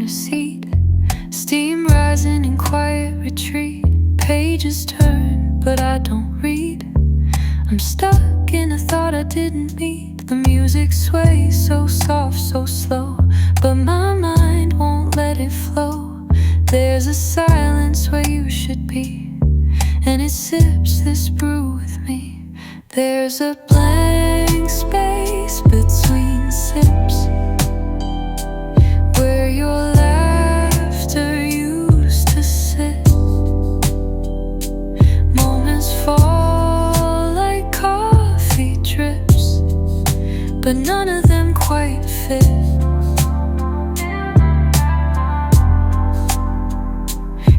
corner seat, steam rising in quiet retreat. Pages turn, but I don't read. I'm stuck in a thought I didn't need. The music sways so soft, so slow, but my mind won't let it flow. There's a silence where you should be, and it sips this brew with me. There's a blank space between sips, where your laughter used to sit. Moments fall like coffee drips, but none of them quite fit.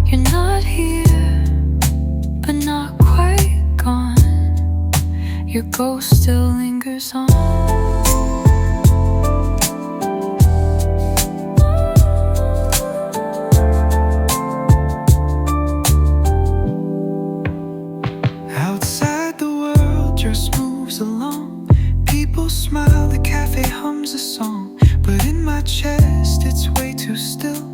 You're not here, but not quite gone. Your ghost still lingers on. Outside the world just moves along. People smile, the cafe hums a song, but in my chest it's way too still.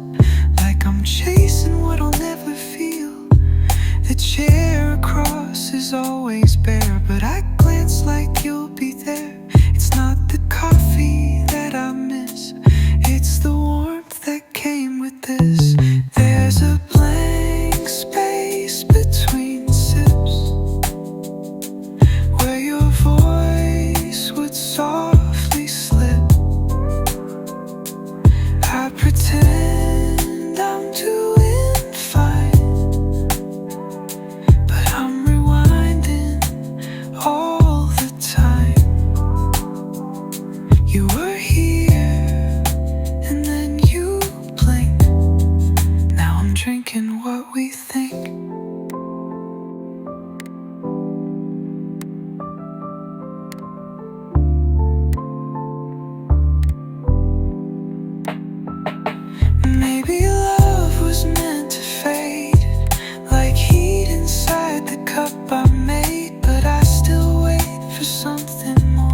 Like I'm chasing what I'll never feel. The chair across is always bare, but I glance like you'll be there. It's not the coffee that I miss, it's the warmth that came with this. There's a blank space between sips, where your voice would softly slip. I pretend I'm doing fine, but I'm rewinding all the time. You were here, and then you blinked. Now I'm drinking what we think. Maybe love was meant to fade, like heat inside the cup I made, but I still wait for something more.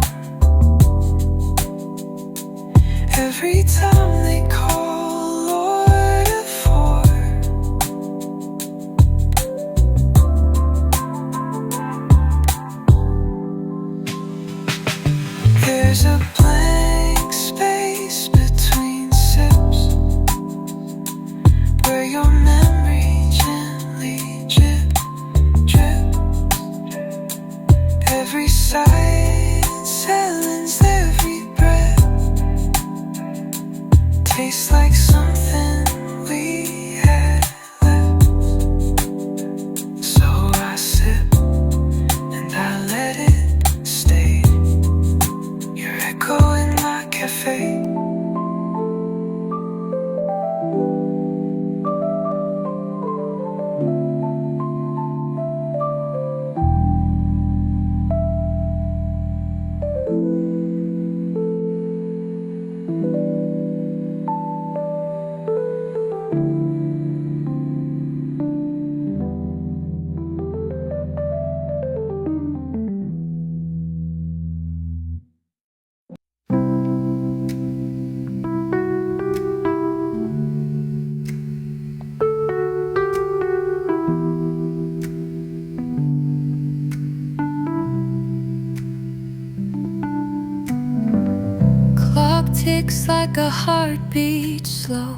Every time they call order for, there's a blank space between sips, where your memory gently drip, drip. Every sigh silenced, every breath tastes like something we had left. So I sip and I let it stay. Your echo in my cafe. Clock ticks like a heartbeat slow,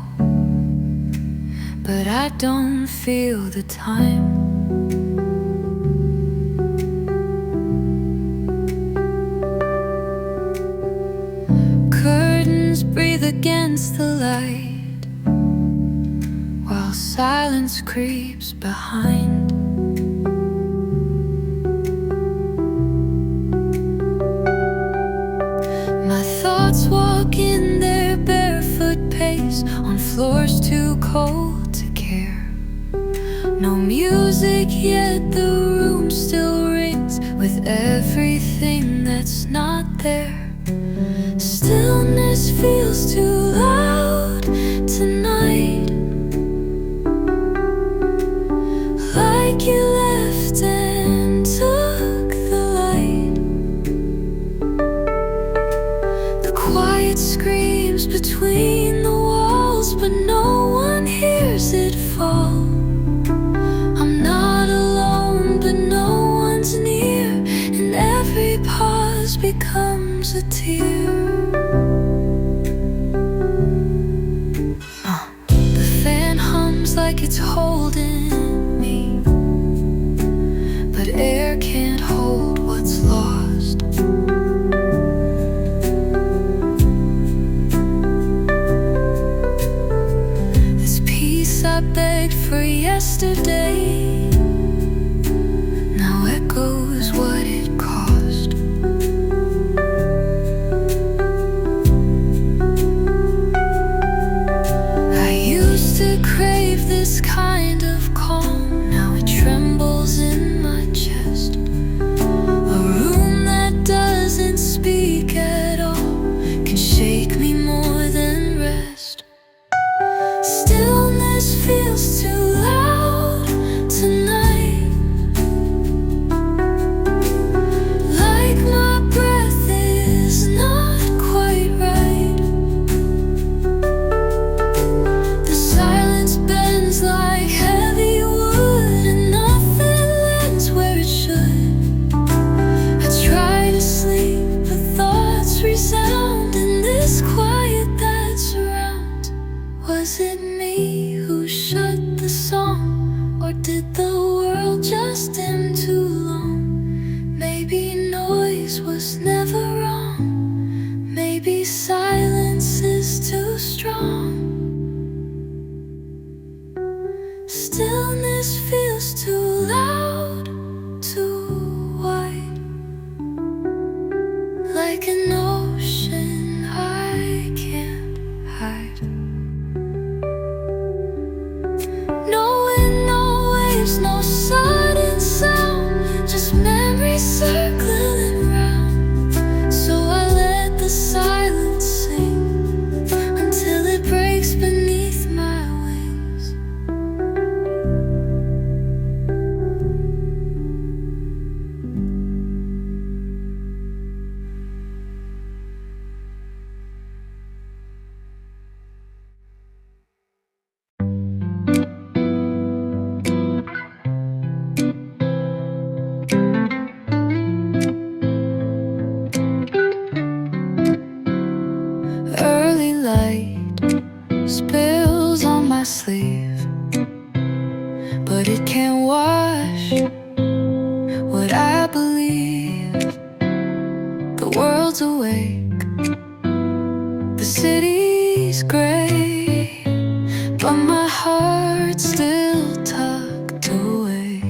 but I don't feel the time. Curtains breathe against the light, while silence creeps behind. My thoughts walk in their barefoot pace on floors too cold to care. No music, yet the room still rings with everything that's not there. Stillness feels too loud tonight, like you left and took the light. The quiet screams between the walls, but no becomes a tear. The fan hums like it's holding me, but air can't hold what's lost. This peace I begged for yesterday now echoes what it cost. I used to crave this kind of calm, now it trembles in my chest. A room that doesn't speak at all can shake me more than rest. Stillness feels too loud tonight, like my breath is not quite right. The silence bends like heavy wood, and nothing lands where it should. I try to sleep, but thoughts resound in this quiet that surrounds. Was it me who shut the song, or did the world just dim too long? Maybe noise was never wrong, maybe silence is too strong. Stillness feels too loud, too wide, like an ocean I can't hide. No wind, no waves, no sudden sound, just memories circling round. So I let the silence sing until it breaks beneath my wings. Early light spills on my sleeve, but it can't wash what I believe. The world's awake, the city's gray, but my heart's still tucked away.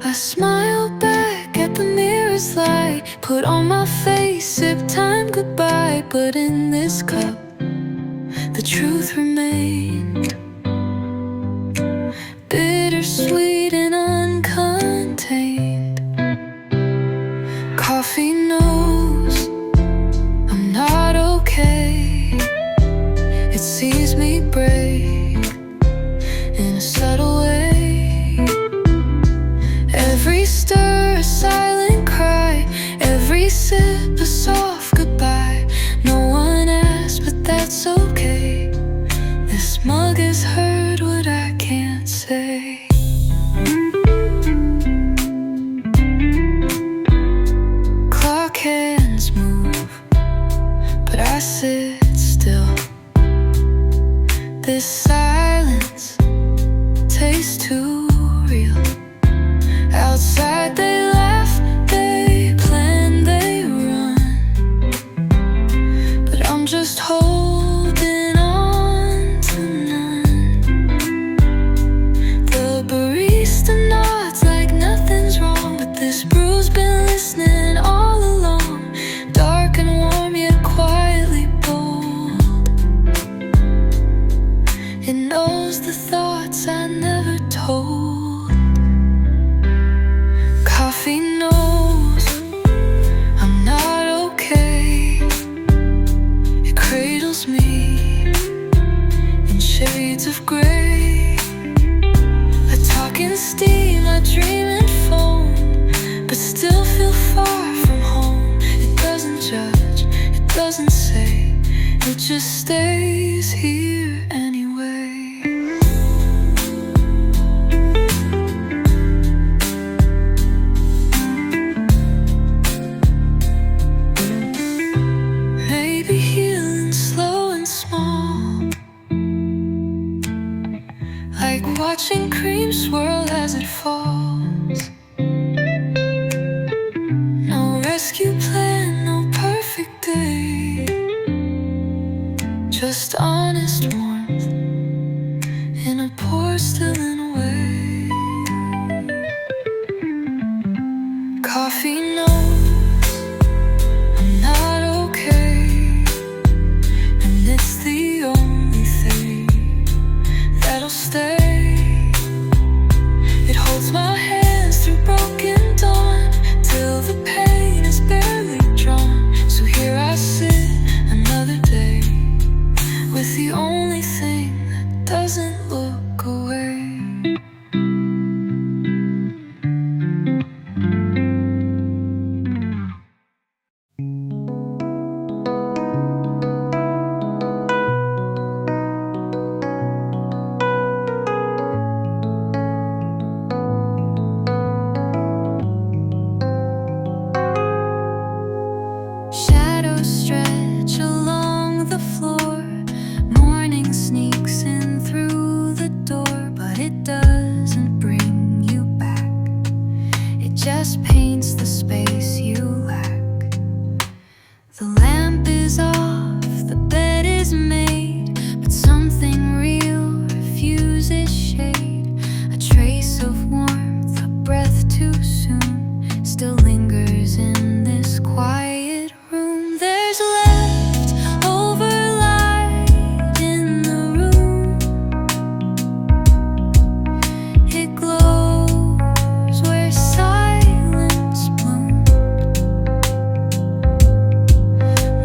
I smile back at the mirror's light, put on my face, sip time goodbye. But in this cup, the truth remained, bittersweet and uncontained. Coffee knows I'm not okay. It sees me break in a subtle way. Every stir a silent cry, every sip a soft goodbye. No one asked, but that's okay. This mug has heard what I can't say. Clock hands move, but I sit still. This silence tastes too real. Outside they laugh, they plan, they run, but I'm just holding on to none. The barista nods like nothing's wrong, but this brew's been listening all along. Dark and warm yet quietly bold, it knows the thoughts I never told. Coffee knows I'm not okay. It cradles me in shades of gray. I talk in steam, I dream in foam, but still feel far from home. It doesn't judge, it doesn't say, it just stays here anyway. watching cream swirl as it falls. No rescue plan, no perfect day, just honest warmth in a porcelain way. Coffee knows I'm not okay, and it's the only thing that'll stay. It holds my hands through broken dawn till the pain is barely drawn. So here I sit another day with the only thing that doesn't look away. Shadows stretch along the floor. Morning sneaks in through the door, but it doesn't bring you back. It just paints the space you lack. The lamp is off, the bed is made, but something real refuses shade. A trace of warmth, a breath too soon, still lingers in this quiet room. There's leftover light in the room. It glows where silence blooms.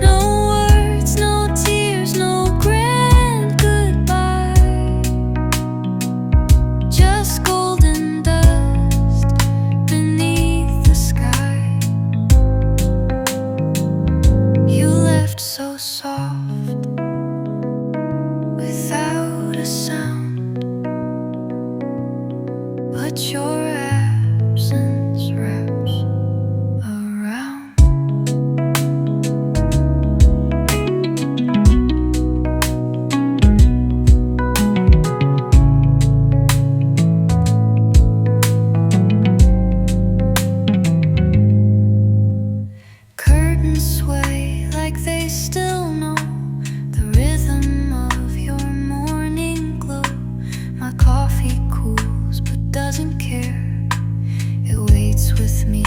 No words, no tears, no grand goodbye, just golden dust beneath the sky. You left so soft, without a sound, but your absence wraps around. Curtains sway like they still know the rhythm of your morning glow. My coffee cools but doesn't care. It waits with me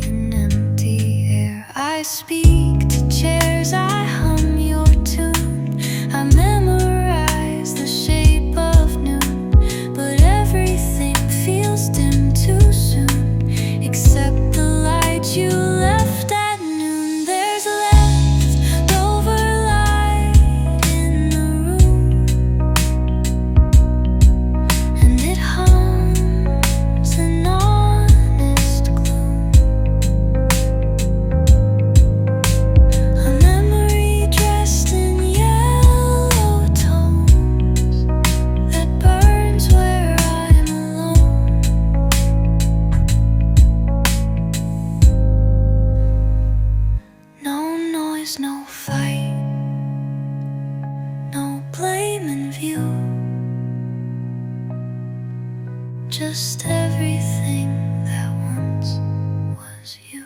in empty air. I speak to chairs, I hum your tune, I memorize the shape of noon, but everything feels dim too soon, except the light you left at noon. There's leftover light in the room, and it hums an honest gloom. A memory dressed in yellow tones that burns where I'm alone. No noise, no fight, no blame in view, just everything that once was you.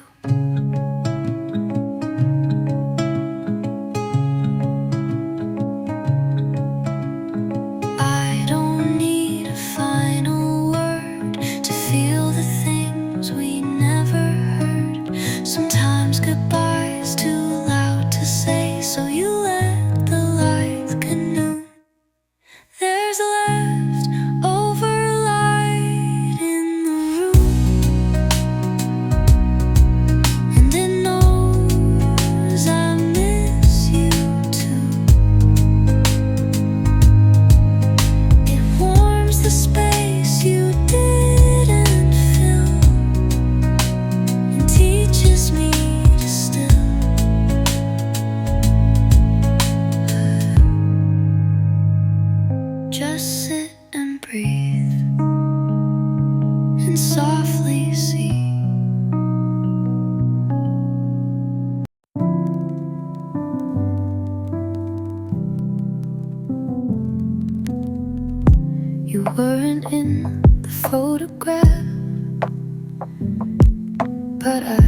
I don't need a final word to feel the things we never heard. Sometimes goodbye's too loud to say, so you let the light canoe. There's leftover light in the room. You weren't in the photograph, but I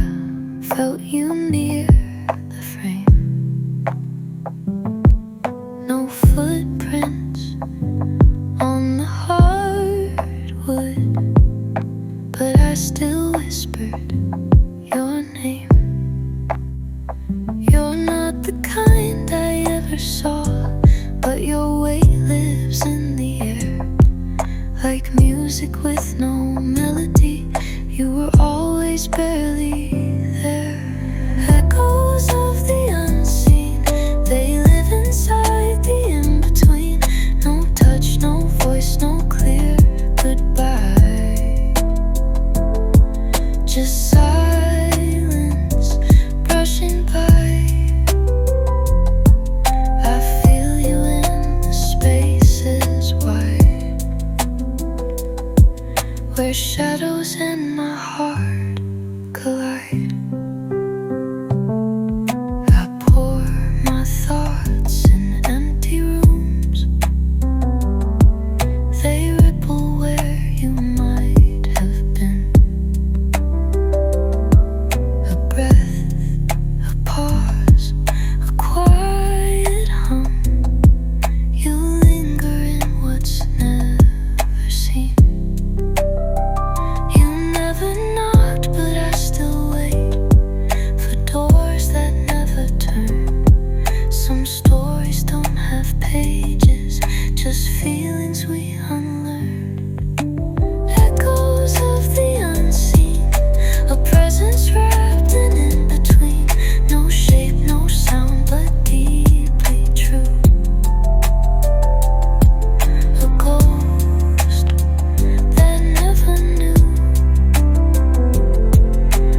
felt you near the frame. No footprints on the hardwood, but I still whispered your name. You're not the kind I ever saw, but your weight lives in the air. Like music with no melody, you were always barely there. Echoes of the unseen, they live inside the in-between. No touch, no voice, no clear goodbye. Just silence brushing by. I feel you in the spaces wide, where shadows and my heart collide. I pour my thoughts in empty rooms. They ripple where you might have been. A breath, a pause, a quiet hum. You linger in what's never seen. You never knocked, but I still wait for doors that never turn. Some stories don't have pages, just feelings we unlearned. Echoes of the unseen, a presence wrapped in between. No shape, no sound, but deeply true. A ghost that never knew.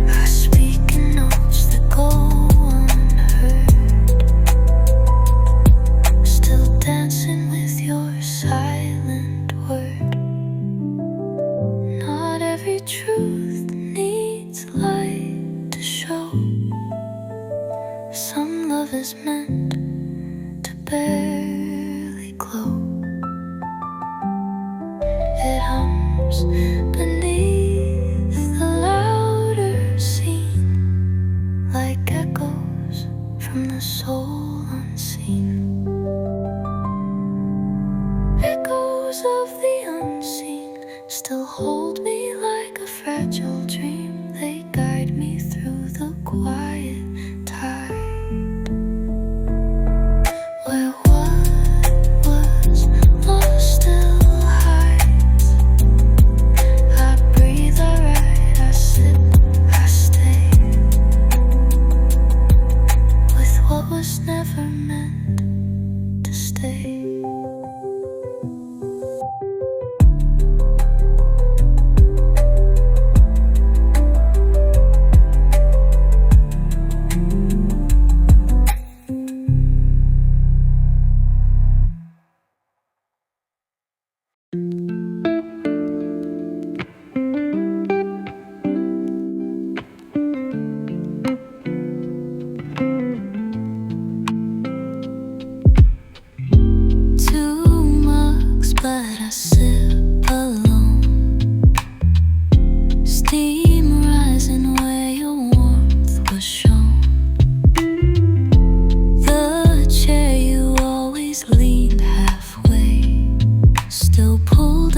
I speak in notes that go unheard, still dancing with your silent word. Not every truth needs light to show. Some love is meant to barely glow. It hums beneath the louder scene, like echoes from the soul unseen. Echoes of the unseen still hold me like a fragile dream. They guide me through the quiet tide, where what was lost still hides. I breathe, I write, I sip, I stay with what was never meant to stay. Two mugs, but I sip alone. Steam rising where your warmth was shown. The chair you always leaned halfway still pulls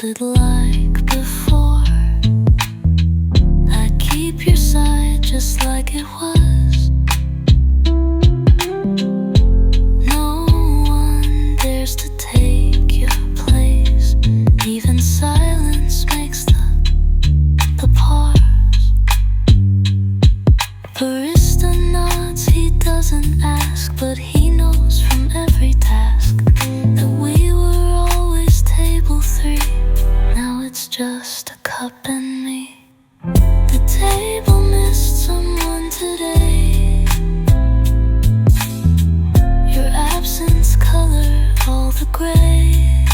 it like before? I keep your side just like it was. No one dares to take your place. Even silence makes the pause. Barista nods, he doesn't ask, but he knows from every task that we were always table 3. Now it's just a cup and me. The table missed someone today. Your absence colored all the gray.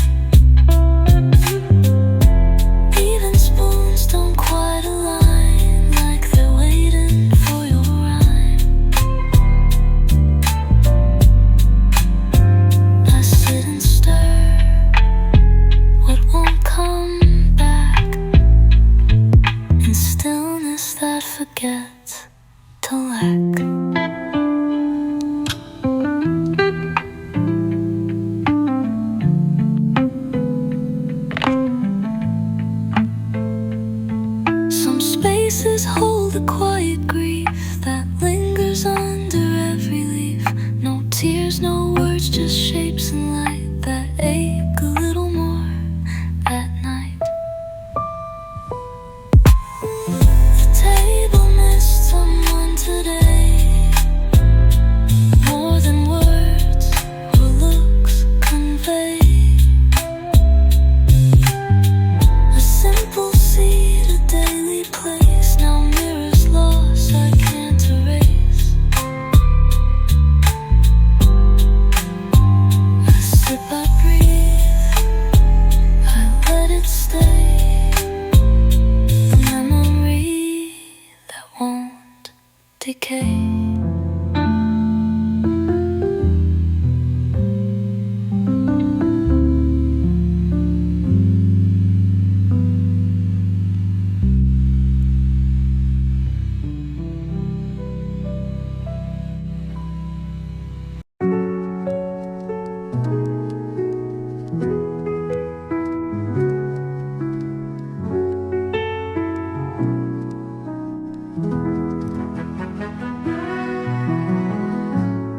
Even spoons don't quite align, like they're waiting for your rhyme. I sit and stir what won't come back, in stillness that forgets to lack. Some spaces hold a quiet grief that lingers under every leaf. No tears, no words, just shapes and light that ache a little more at night. The table missed someone today. More than words or looks convey. A simple seed, a daily place, now mirrors loss I can't erase. I sip, I breathe, I let it stay. The memory that won't decay.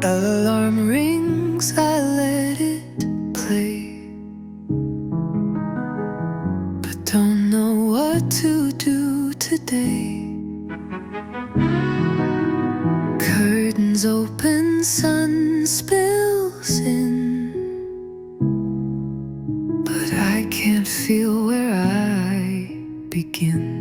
Alarm rings, I let it play, but don't know what to do today. Curtains open, sun spills in, but I can't feel where I begin.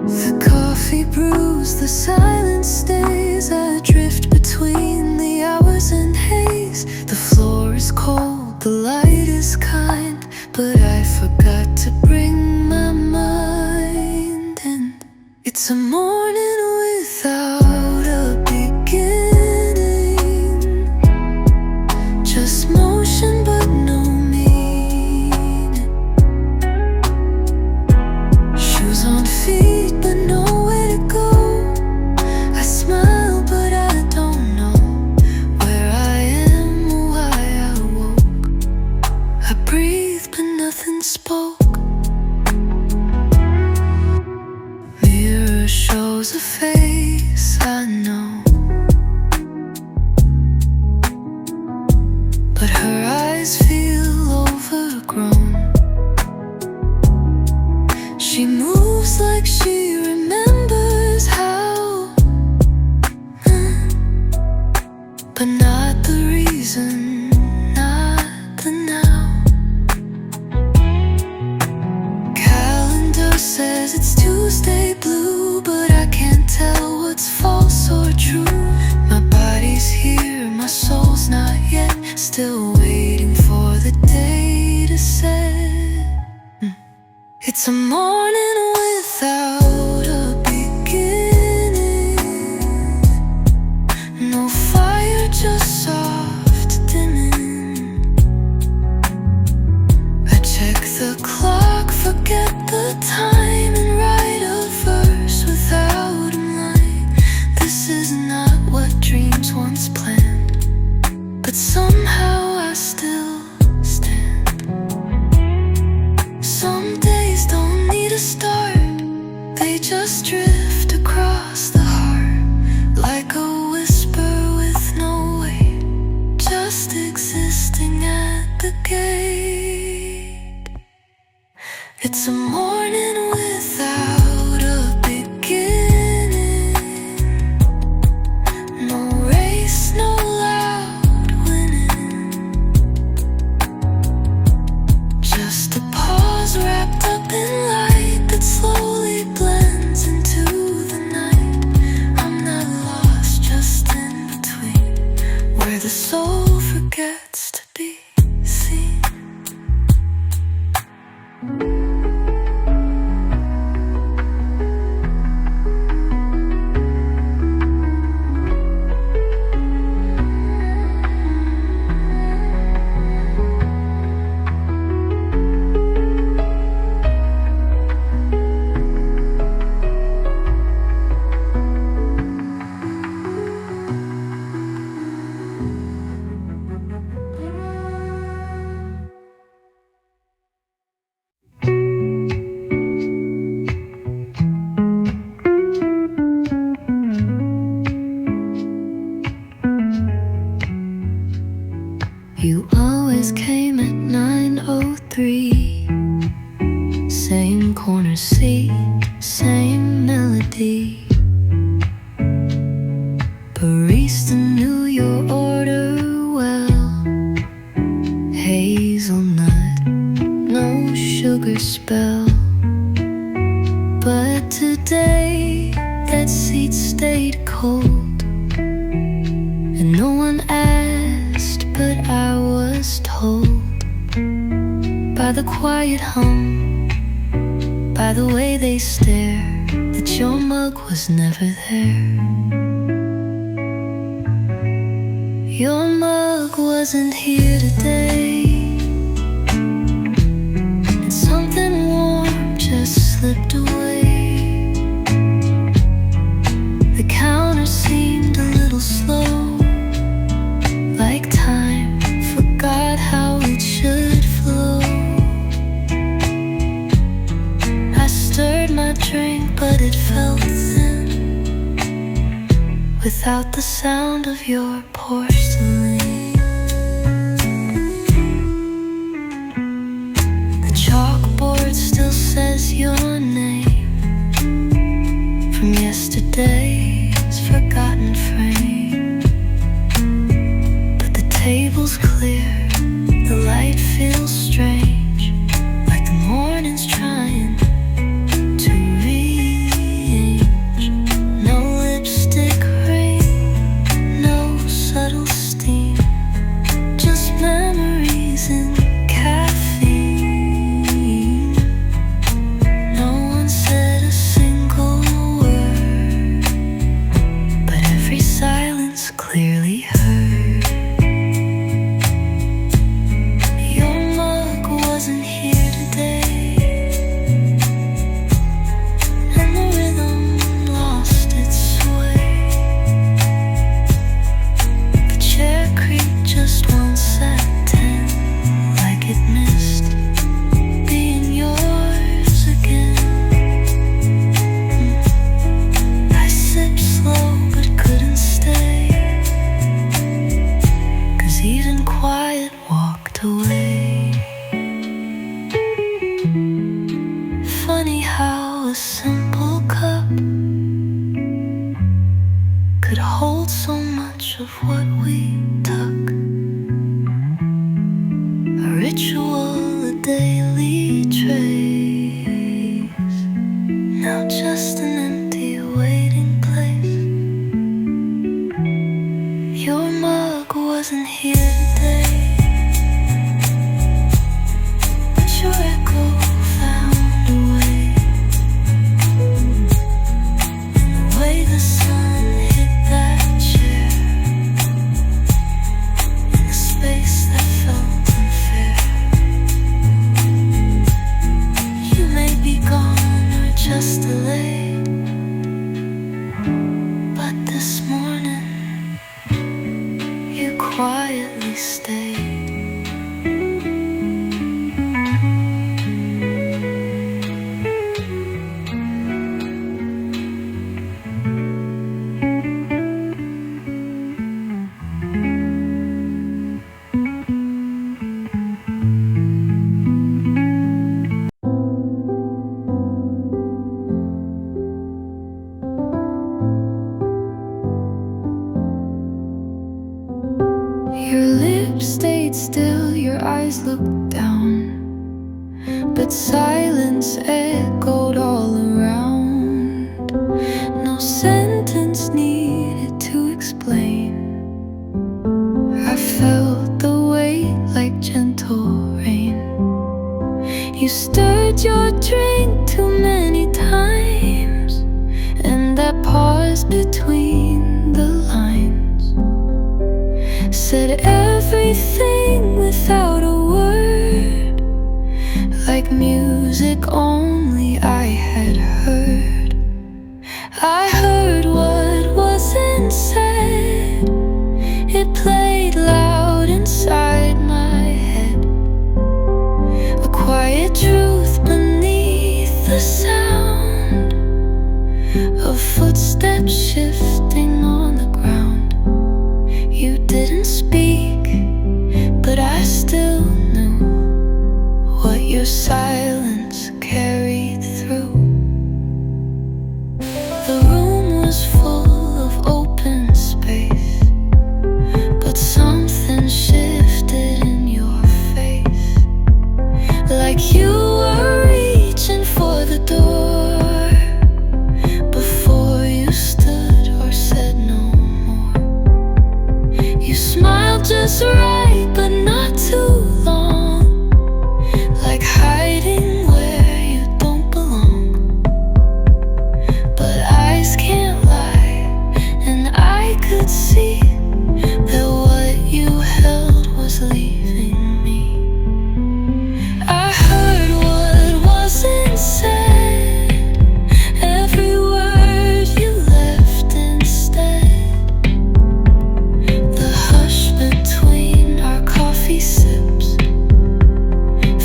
The coffee brews, the silence stays. I drift between the hours and haze. The floor is cold, the light is kind, but I forgot to bring my mind in. It's a morning without a beginning, just motion but no meaning. Shoes on feet but nowhere to go. I smile but I don't know where I am or why I woke. I breathed but nothing spoke. Mirror shows a face I know, but her eyes feel overgrown. She moves like she remembers how, but not the reason, not the now. Calendar says it's Tuesday blue, but I can't tell what's false or true. My body's here, my soul's not yet, still waiting for the day to set. It's a morning without a beginning. No fire, just soft dimming. I check the clock, forget the time, and write a verse without a line. This is not what dreams once planned, but somehow I still stand. gets to be seen. You always came at 9:03. Same corner seat, same melody. Barista knew your order well. Hazelnut, no sugar spell. But today, that seat stayed cold, and no one asked, but I was told by the quiet hum, by the way they stare, that your mug was never there. Your mug wasn't here today, and something warm just slipped away. The counter seemed a little slow, like time forgot how it should flow. I stirred my drink, but it felt thin without the sound of your porcelain. The chalkboard still says your name from yesterday's forgotten frame. But the table's clear, the light feels strange, like the morning's trying to rearrange. No lipstick ring, no subtle steam, just memories and caffeine. No one said a single word, but every silence clearly heard. Your mug wasn't here today, and the rhythm lost its sway. The chair creaked just once at 10, like it missed being yours again. I sipped slow but couldn't stay, 'cause even quiet walked away. Funny how a simple cup could hold so much of what we took. A ritual, a daily trace, now just an empty waiting place. Your mug wasn't here today, but your echo found a way. And the way the sun hit that chair, in a space that felt unfair. You may be gone or just delayed, but this morning you quietly stayed. Your lips stayed still, your eyes looked down, but silence echoed all around. No sentence needed to explain. I felt the everything without a word, like music only I had heard. I heard what wasn't said, it played loud inside my head, a quiet truth beneath the sound of footsteps shifting on the ground. You didn't speak, but I still knew what your silence carried through. The room was full of open space, but something shifted in your face, like you were reaching for the door before you stood or said no more. You smiled just right, but not too long, like hiding where you don't belong. But eyes can't lie, and I could see that what you held was leaving me. I heard what wasn't said, every word you left instead. The hush between our coffee sips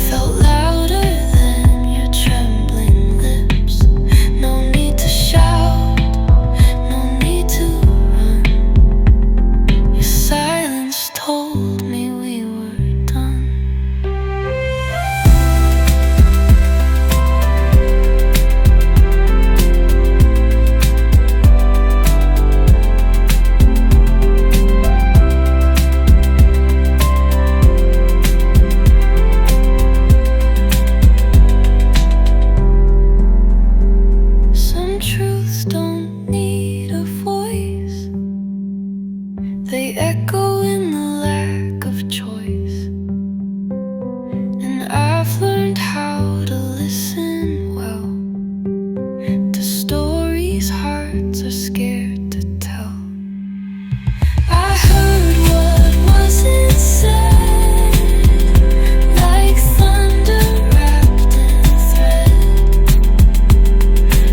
felt louder than your trembling lips. No need to shout, no need to run. Your silence told me we were done. Some truths don't need a voice, they echo in the lack of choice. And I've learned how to listen well to stories hearts are scared to tell. I heard what wasn't said, like thunder wrapped in thread,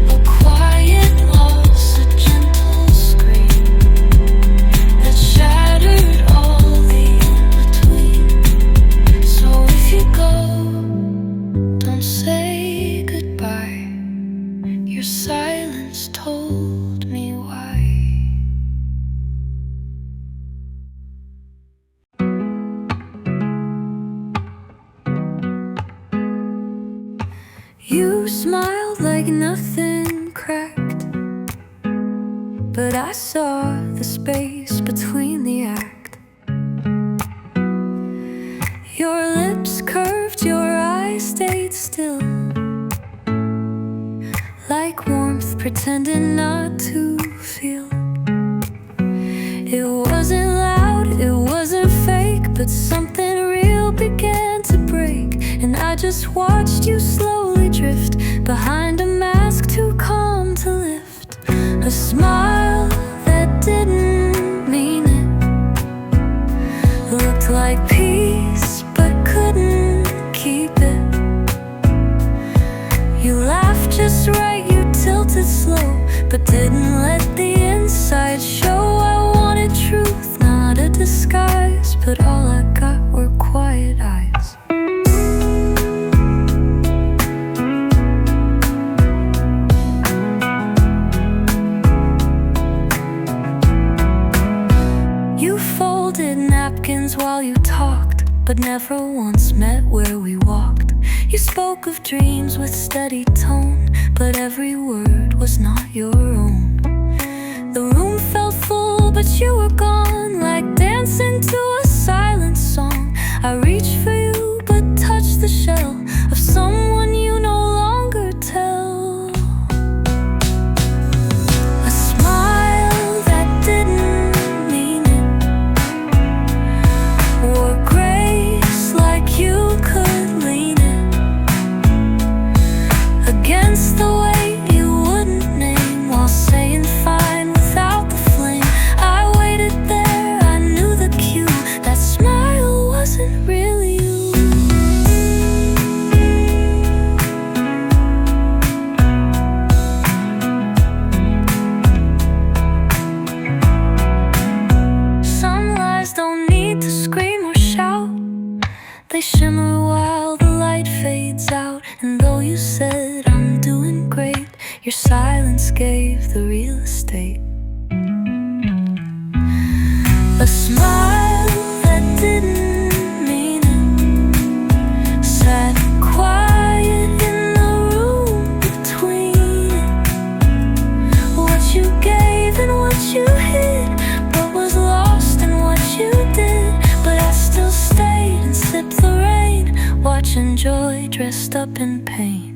a quiet loss, a gentle scream that shattered all the in-between. So if you go, don't say goodbye. Your silence told me why. You smiled like nothing cracked, but I saw the space between the act. Your lips curved, your eyes stayed still, like warmth pretending not to feel. It wasn't loud, it wasn't fake, but something real began to break. And I just watched you slowly drift behind a mask too calm to lift. A smile that didn't mean it, looked like peace but couldn't keep it. You laughed just right, you tilted slow, but didn't let the inside show. I wanted truth, not a disguise, but all I got were quiet eyes. You folded napkins while you talked, but never once met where we walked. You spoke of dreams with steady tone, but every word was not your own. The room felt full, but you were gone, like dancing to a silent song. I reached for you, but touched the shell of someone you no longer tell. A smile that didn't mean it, wore grace like you could lean it against the weight you wouldn't name, while saying fine without the flame. I waited there shimmer while the light fades out. And though you said I'm doing great, your silence gave the real estate. A smile that didn't mean it sat quiet in the room between what you gave and what you hid, what was lost and what you did. But I still stayed and sipped the rain, watching joy dressed up in pain.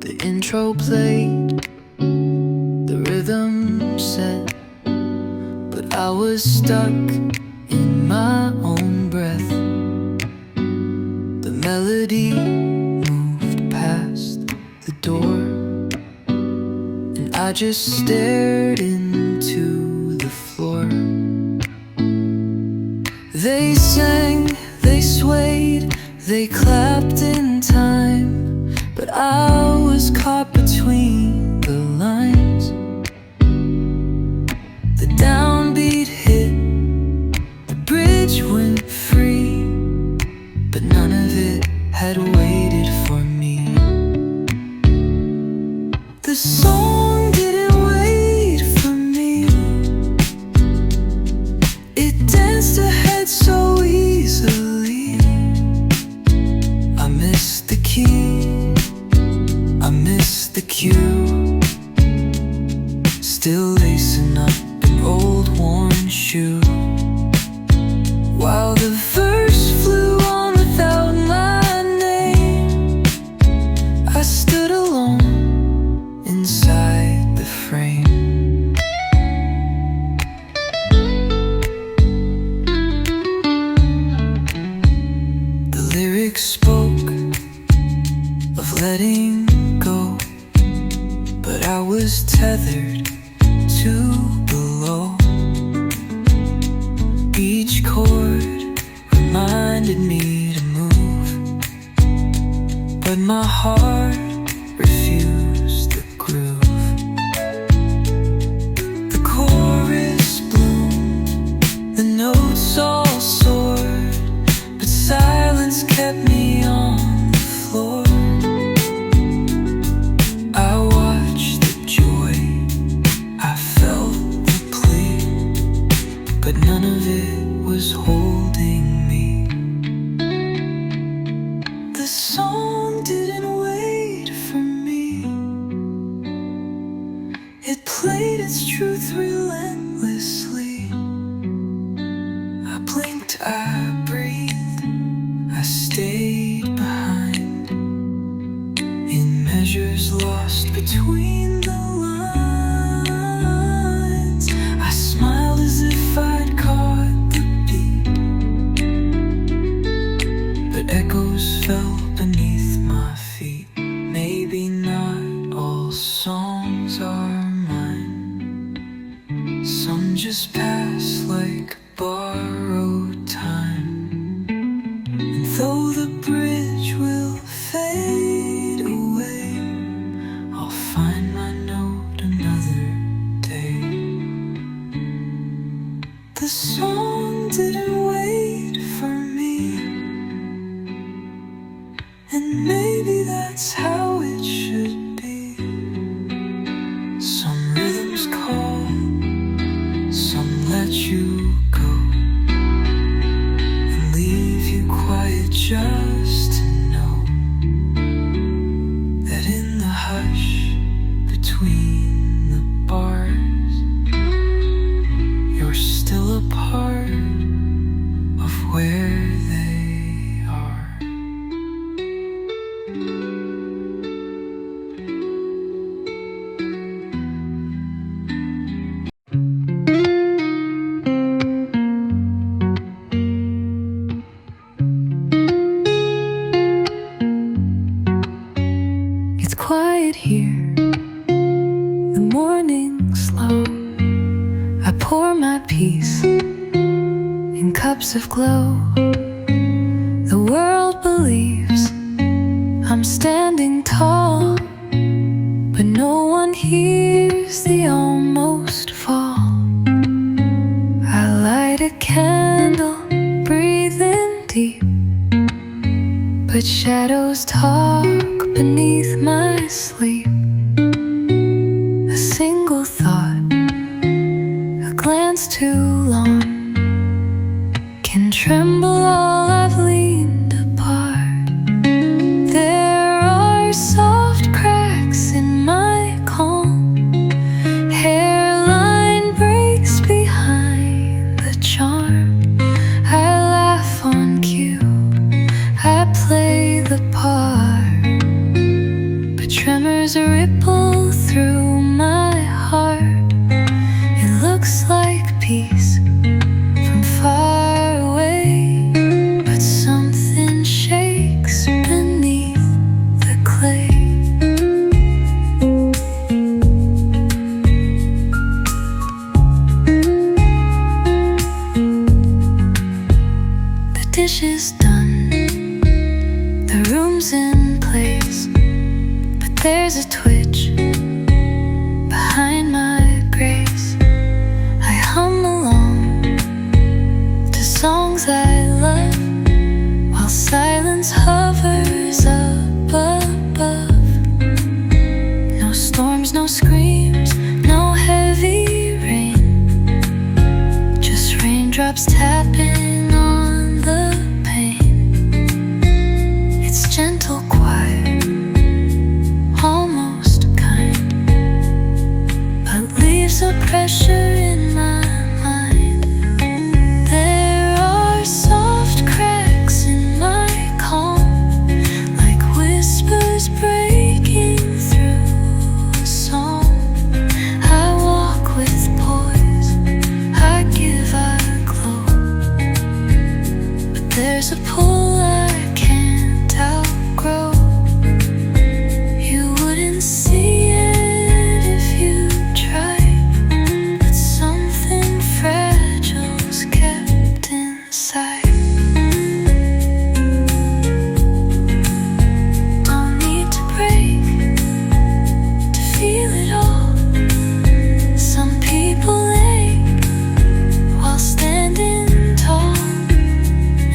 The intro played, the rhythm set, but I was stuck in my own breath. The melody moved past the door, and I just stared into the floor. They sang, they swayed, they clapped in time, but I was caught between the lines. The downbeat hit, the bridge went free, but none of it had waited for me. The song didn't wait for me. It danced ahead so easily. I missed the key, I missed the cue, still lacing up an old worn shoe. While the verse flew on without my name, I stood alone inside the frame. The lyrics spoke of letting go, but I was tethered to below. Each chord reminded me to move, but my heart refused the groove. The chorus bloomed, the notes all soared, but silence kept me on the floor. I watched the joy, I felt the plea, but none of it was holding me. The song didn't wait for me. It played its truth relentlessly. I blinked, I breathed, I stayed behind, in measures lost between the lines. I smiled as if I'd caught the beat, but echoes fell beneath my feet. Maybe not all songs are mine, some just pass like borrowed time. And though the bridge will fade away, I'll find my note another day. The song didn't wait for me, and maybe that's how it should be. Some rhythms call, some let you go, and leave you quiet just to know that in the hush between the bars, you're still a part of where they are. quiet here, the morning slow. I pour my peace in cups of glow. The world believes I'm standing tall, but no one hears the almost fall. I light a candle, breathe in deep, but shadows talk beneath my sleep. A single thought, a glance too long, can tremble all I've leaned apart. There are soft cracks in my calm, hairline breaks behind the charm. I laugh on cue, I play the part, but tremors ripple through my heart. It looks like peace from far away, but something shakes beneath the clay. The dish is done, the room's in place, but there's a twitch behind my grace. I hum along to songs I love, while silence hovers up above. No storms, no screams, no heavy rain, just raindrops tapping on the pane. It's gentle, quiet, almost kind, but leaves a pressure in my mind. There are soft cracks in my calm, like whispers breaking through a song. I walk with poise, I give, I glow, but there's a pull I can't outgrow. You wouldn't see it if you tried, but something fragile's kept inside. Don't need to break to feel it all. Some people ache while standing tall,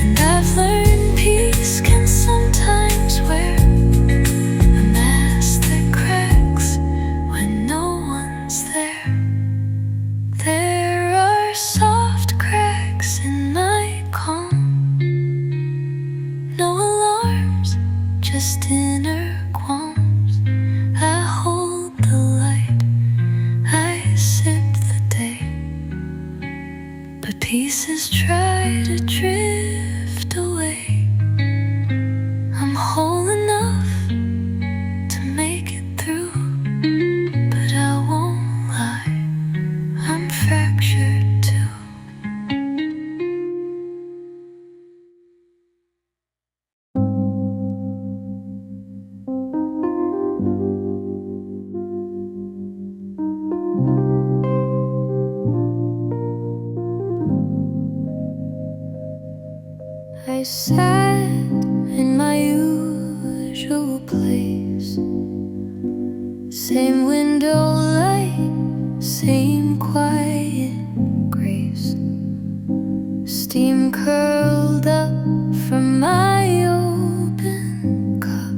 and I've learned peace can sometimes wear a mask that cracks when no one's there. There are soft cracks in my calm, no alarms, just inner qualms. I hold the light, I sip the day, but pieces try to drift away. I'm whole enough to make it through, but I won't lie, I'm fractured too. I sat in my usual place, same window light, same quiet grace. Steam curled up from my open cup,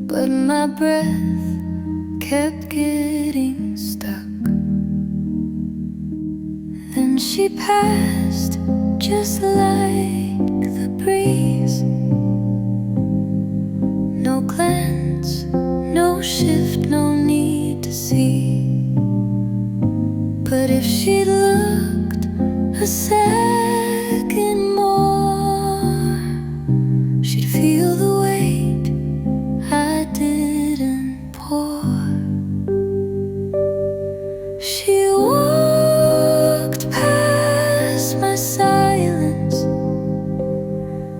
but my breath kept getting stuck. Then she passed just like the breeze. No glance, no shift, no need to see. But if she'd looked a second more, she'd feel the weight I didn't pour. She walked past my silence,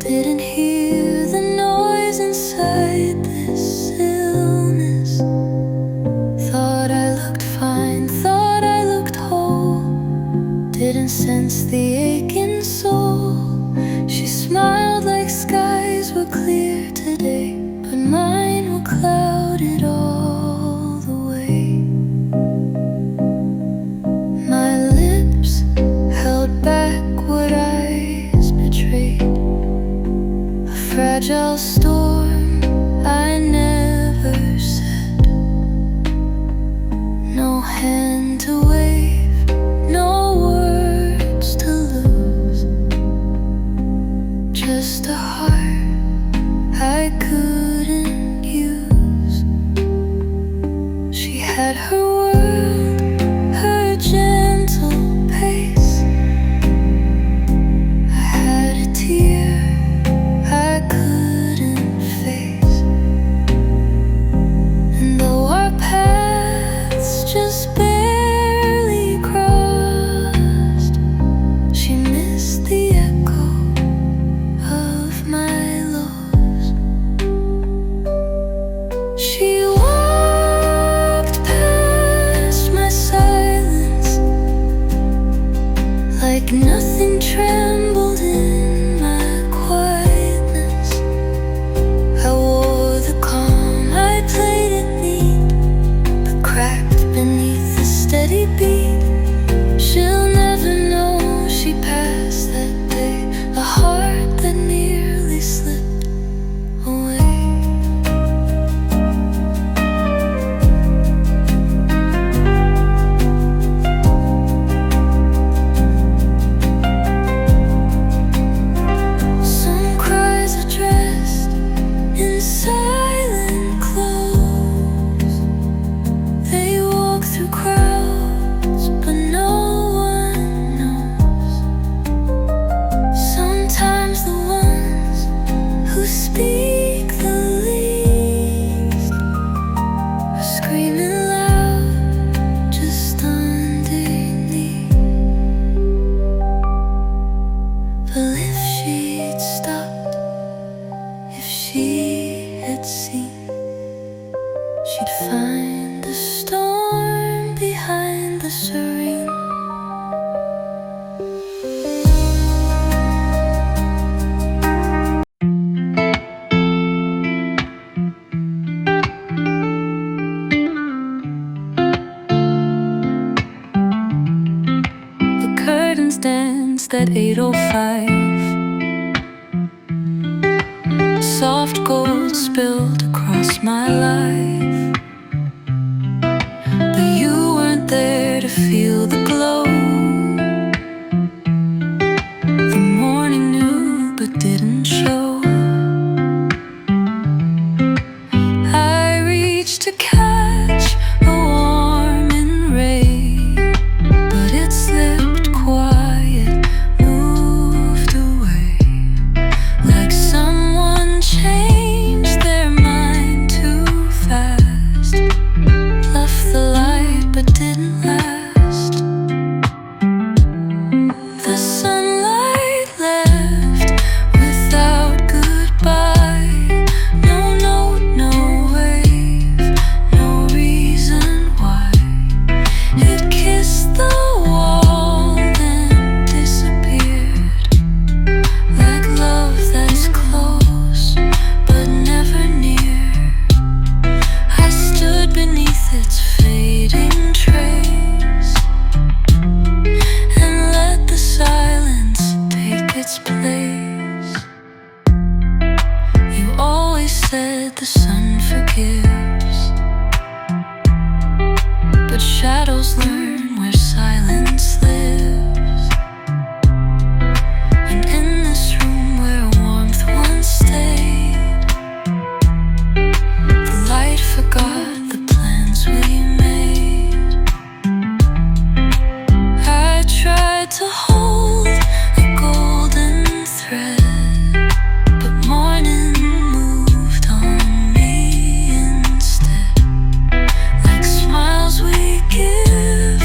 didn't hear the noise inside this stillness. fragile storm. I never said no hand to wave, no words to lose, just a heart I couldn't use. She had her world, her gentle pace. I had a tear I couldn't face, and though our paths just barely crossed, she missed the echo of my lows. She walked past my silence like nothing trembled in my quietness. I wore the calm, I played it neat, but cracked beneath the steady beat. She'll never know she passed that day, a heart that nearly slipped away. Some cries are dressed in silent clothes. They walk through crowds, but no one knows. Sometimes the ones who speak the least are screaming loud just underneath. But if she'd stopped, if she had seen, she'd find the storm behind the serene. The curtains danced at 8:05. Soft gold spilled across my life, but you weren't there to feel the glow. The morning knew but didn't show. I reached to catch a warming ray, but it slipped quiet, moved away, like someone changed their mind too fast. Left the light but didn't last. The sunlight left without goodbye. No note, no wave, no reason why. It kissed the wall then disappeared, like love that's close but never near. I stood beneath its fading trace and let the silence take its place. You always said the sun forgives, but shadows learn where silence lives. And in this room where warmth once stayed, the light forgot the plans we made. I tried to hold a golden thread, but morning moved on me instead, like smiles we give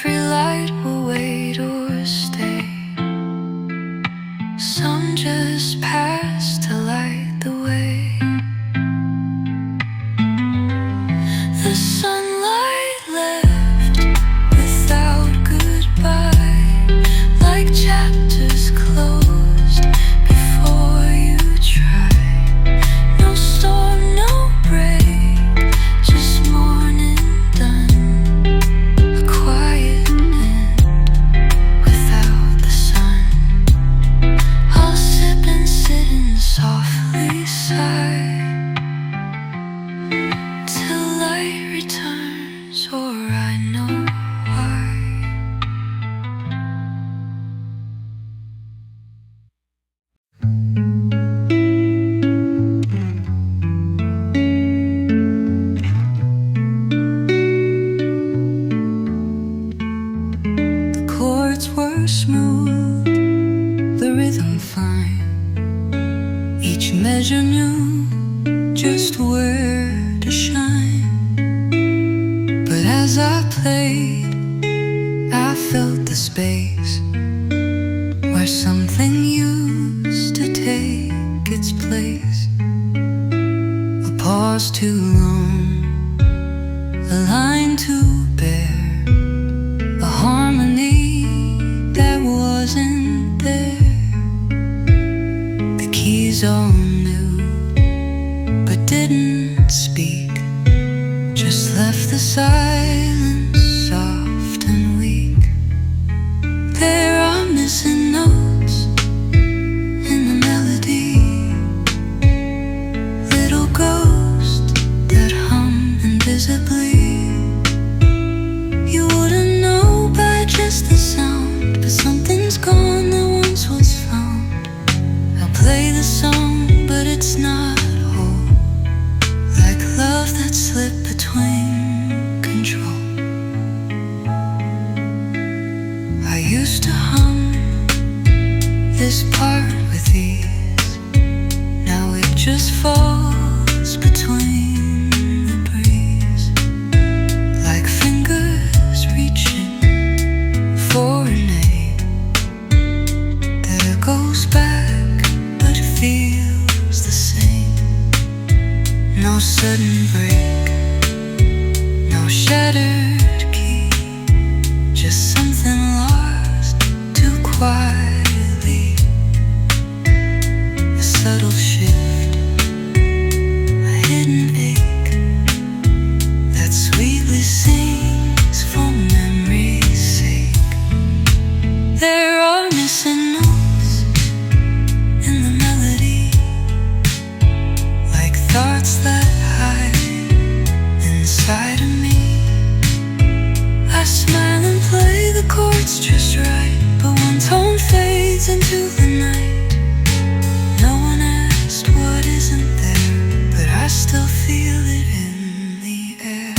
Every light will wait or stay. Some just pass to light the way. The sunlight left without goodbye, like chapters closed before you try. No storm, no break, just morning done. A quiet end without the sun. I'll sip and sit and softly sigh till light returns, or I know why. The chords were smooth, the rhythm fine. Each measure knew just where to shine. But as I played, I felt the space where something used to take its place. A pause too long, a line too bare, a harmony that wasn't there. The keys all knew, but didn't speak, just left the silence soft and weak. There are missing notes in the melody, little ghosts that hum invisibly. You wouldn't know by just the sound, but something's gone that once was found. I'll play the song, but it's not whole, like love that slipped between control. I used to hum this part with ease, now it just falls between the breeze, like fingers reaching for a name that goes back but feels the same. No sudden break, no shattered key, just something lost too quietly. A subtle shift, a hidden ache that sweetly sings for memory's sake. There are missing notes in the melody, like thoughts that hide inside of me. I smile and play the chords just right, but one tone fades into the night. No one asked what isn't there, but I still feel it in the air.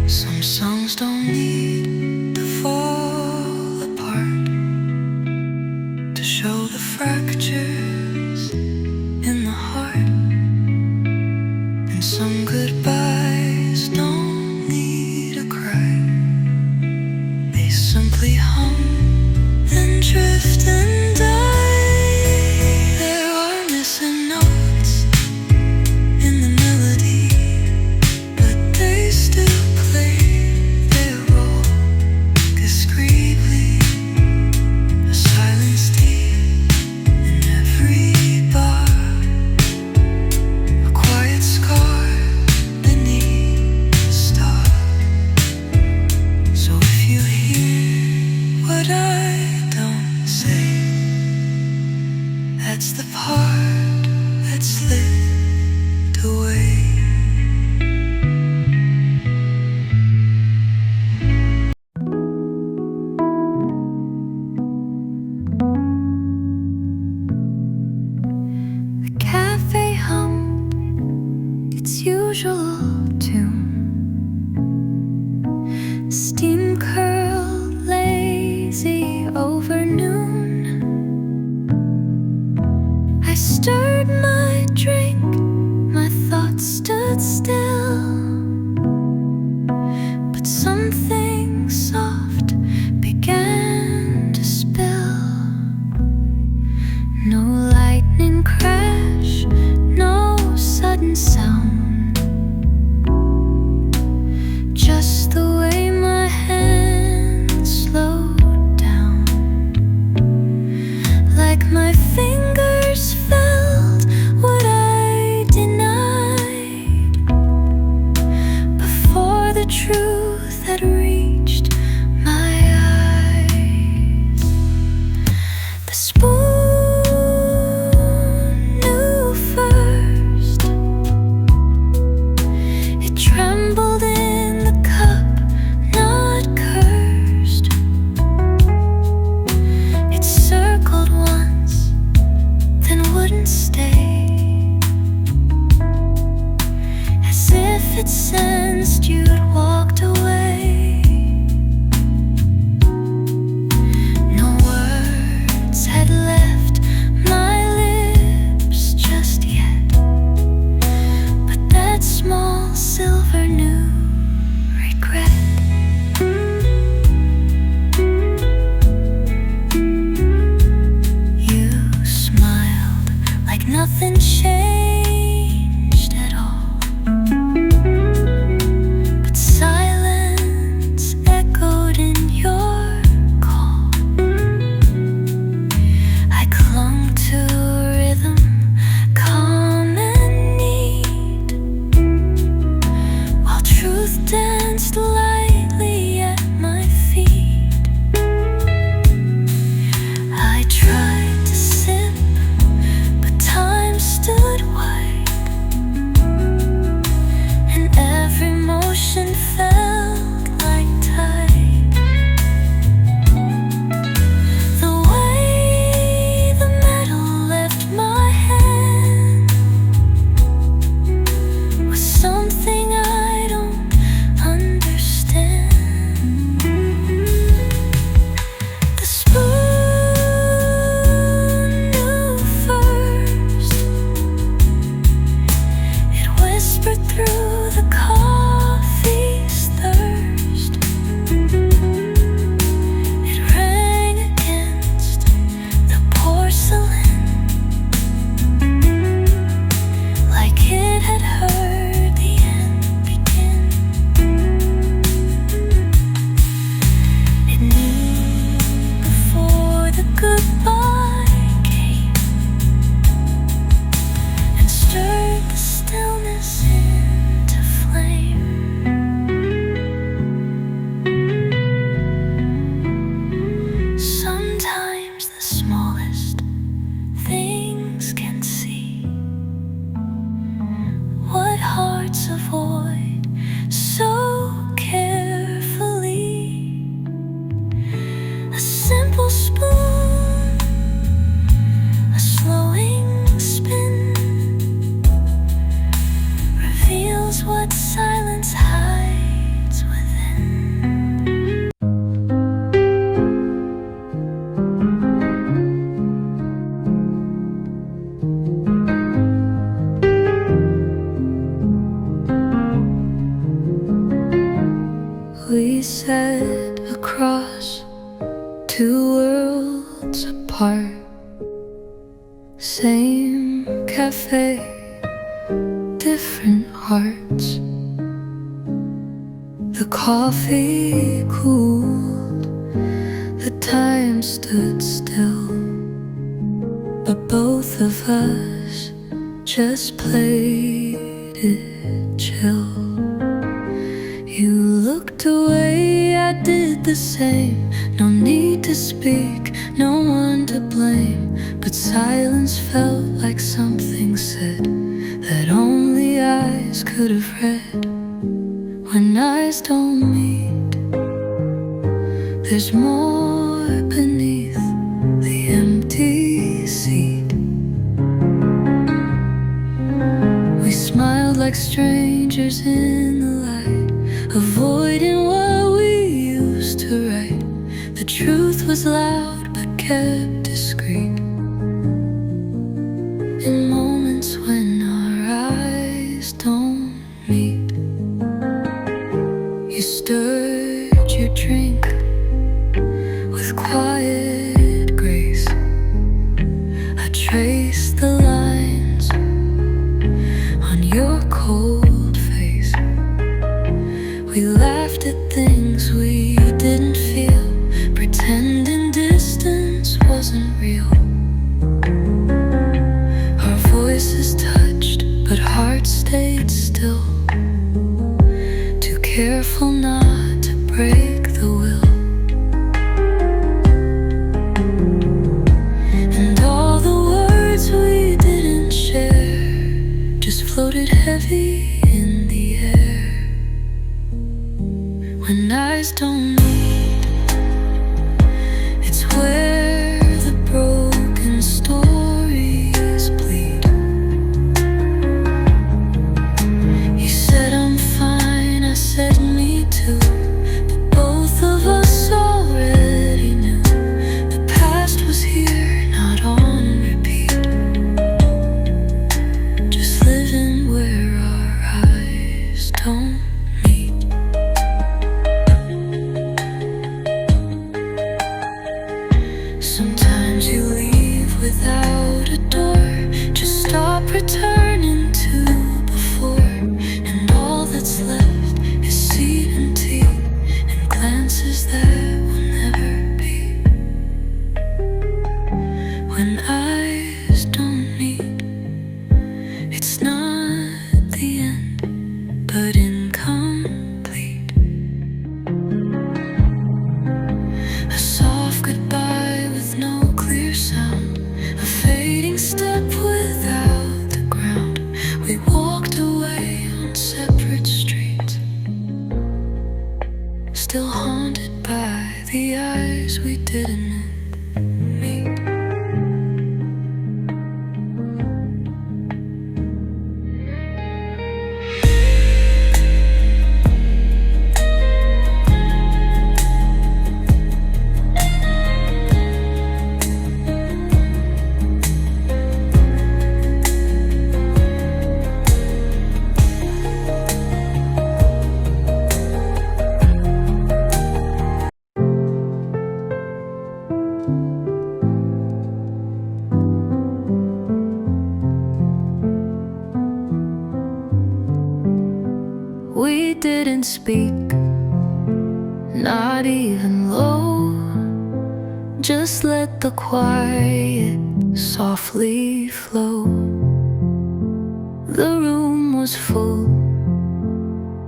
Some songs don't need to fall apart to show the fractures in the heart, and some goodbyes don't need a cry. They simply hum and drift and die. There are missing notes in the melody, but they still play their role discreetly. A silence deep in every bar, a quiet scar beneath the star. So if you hear what I don't say, that's the part that slipped away. The cafe hummed I stirred my drink, my thoughts stood still, but something soft began to spill. No lightning crash, no sudden sound, just the way my hands slowed down, like my fingers felt what I denied before the truth had reached my eyes. The spoon knew first. It trembled in the cup, not cursed. It circled once, then wouldn't stay, as if it sensed you'd walked away. No words had left my lips just yet, but that small silver knew regret. You smiled like nothing changed at all, but silence echoed in your call. I clung to a rhythm, calm and neat, while truth danced lightly at my feet. I tried to sip, but time stood wide, and every motion felt like tide. The way the metal left my hand was something I don't understand. The spoon knew first. It whispered through the coffee's thirst. It rang against the porcelain, like it had heard the end begin. It knew before the goodbye came, and stirred the stillness into flame. Sometimes the smallest things can see what hearts avoid so carefully. A simple spoon, a slowing spin, reveals what silence hides within. We sat across two worlds apart, same cafe, different hearts. The coffee cooled, the time stood still, but both of us just played it chill. You looked away, I did the same. No need to speak, no one to blame, but silence felt like something said that only eyes could have read. When eyes don't meet, there's more beneath the empty seat. We smiled like strangers in the light, avoiding what we used to write. The truth was loud but kept discreet. trace the lines on your cold face. We laughed at things we didn't feel, pretending distance wasn't real. Our voices touched, but hearts stayed still, too careful not to break the will. And all the words we didn't share just floated heavy in the air. When eyes don't meet, it's where the broken stories bleed. You said I'm fine, I said me too, but both of us already knew the past was here, not on repeat, just living where our eyes don't meet. Sometimes you leave without a door, just stop returning to before, and all that's left is seed and tea, and glances that will never be. When eyes don't meet, it's not the end, but incomplete. A soft goodbye with no clear sound, a fading step without the ground. We walked away on separate streets, still haunted by the eyes we didn't meet. We didn't speak, not even low, just let the quiet softly flow. The room was full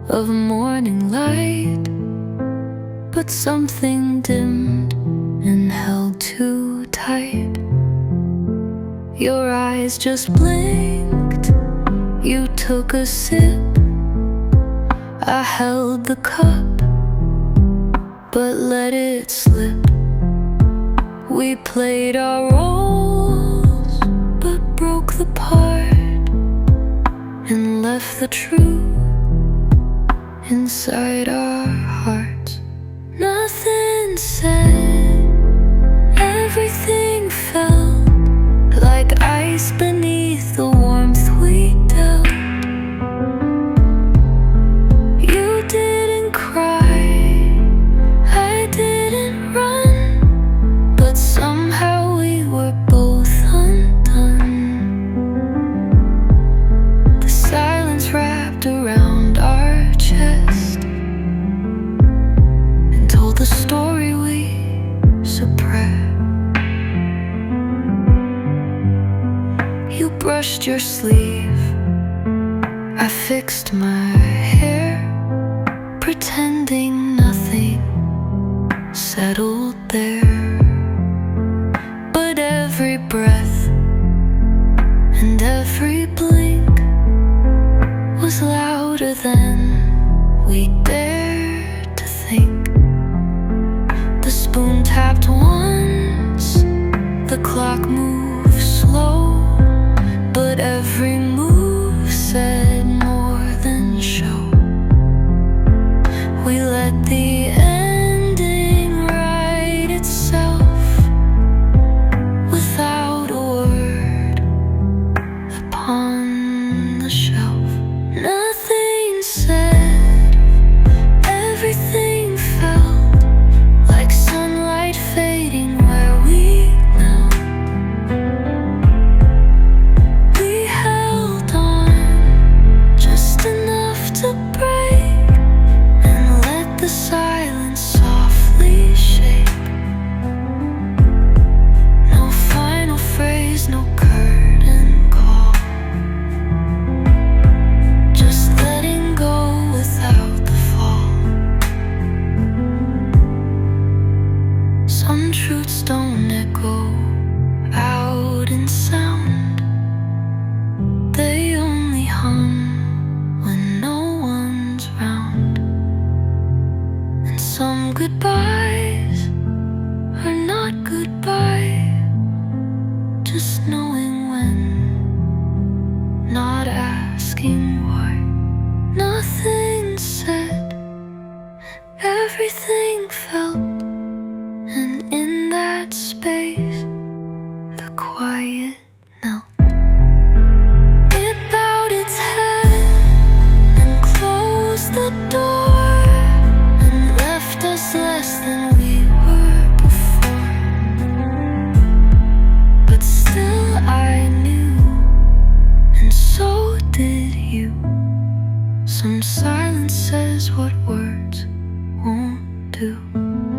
of morning light, but something dimmed and held too tight. Your eyes just blinked, you took a sip, I held the cup, but let it slip. We played our roles, but broke the part, and left the truth inside our hearts. Nothing said, everything felt like ice beneath the warmth we dealt. Around our chest and told the story we suppressed. You brushed your sleeve, I fixed my hair, pretending nothing settled there. But every breath and every blink was louder than we dared to think. The spoon tapped once, the clock moved slow, but every move said more than show. We let the ending write itself without a word upon the shelf. Nothing said, everything felt like sunlight fading where we knelt. you. Some silence says what words won't do.